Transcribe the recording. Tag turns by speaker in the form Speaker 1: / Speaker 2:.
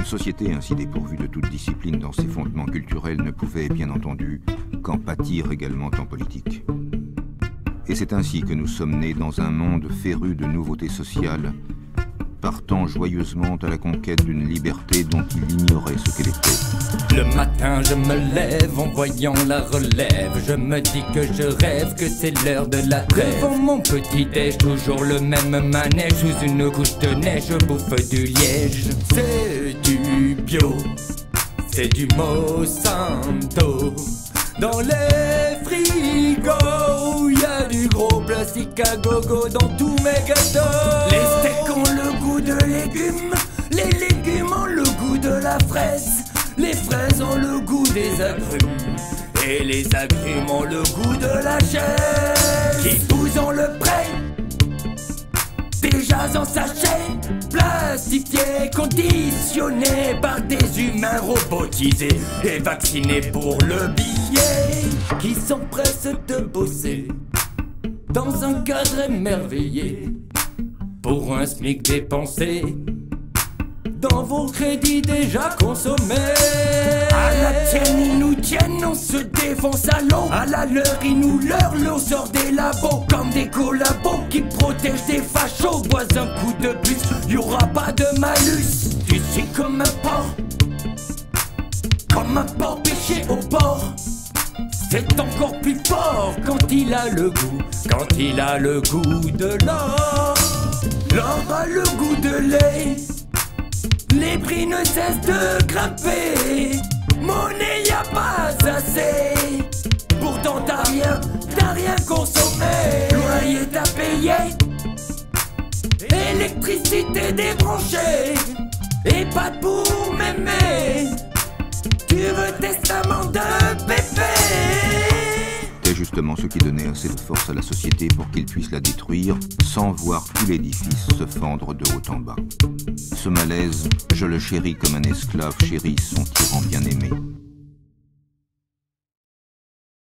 Speaker 1: Une société ainsi dépourvue de toute discipline dans ses fondements culturels ne pouvait, bien entendu, qu'en pâtir également en politique. Et c'est ainsi que nous sommes nés dans un monde féru de nouveautés sociales, partant joyeusement à la conquête d'une liberté dont il ignorait ce qu'elle était.
Speaker 2: Le matin je me lève en voyant la relève. Je me dis que je rêve, que c'est l'heure de la trêve. Devant mon petit déj, toujours le même manège. Sous une couche de neige, je bouffe du liège. C'est du bio, c'est du Monsanto. Dans les frigos, y a du gros plastique à gogo dans tous mes gâteaux. Les steaks ont le goût de légumes, les légumes ont le goût de la fraise, les fraises ont le goût des agrumes, et les agrumes ont le goût de la chaise. Qui vous en le prêt, déjà en sachet, plastifié, conditionné par des humains robotisés et vaccinés pour le billet, qui s'empressent de bosser dans un cadre émerveillé pour un SMIC dépensé dans vos crédits déjà consommés. À la tienne, ils nous tiennent, on se défonce à l'eau. À la leur, ils nous leurrent, l'eau sort des labos comme des collabos qui protègent des fachos. Bois un coup de plus, y'aura pas de malus. Tu suis comme un porc pêché au bord. C'est encore plus fort quand il a le goût, quand il a le goût de l'or. L'or a le goût de lait, les prix ne cessent de grimper. Monnaie y a pas assez, pourtant t'as rien consommé. Loyer t'as payé, électricité débranchée, et pas pour m'aimer. Tu veux testament de pépé.
Speaker 1: C'est justement ce qui donnait assez de force à la société pour qu'il puisse la détruire sans voir tout l'édifice se fendre de haut en bas. Ce malaise, je le chéris comme un esclave chérit son tyran bien-aimé.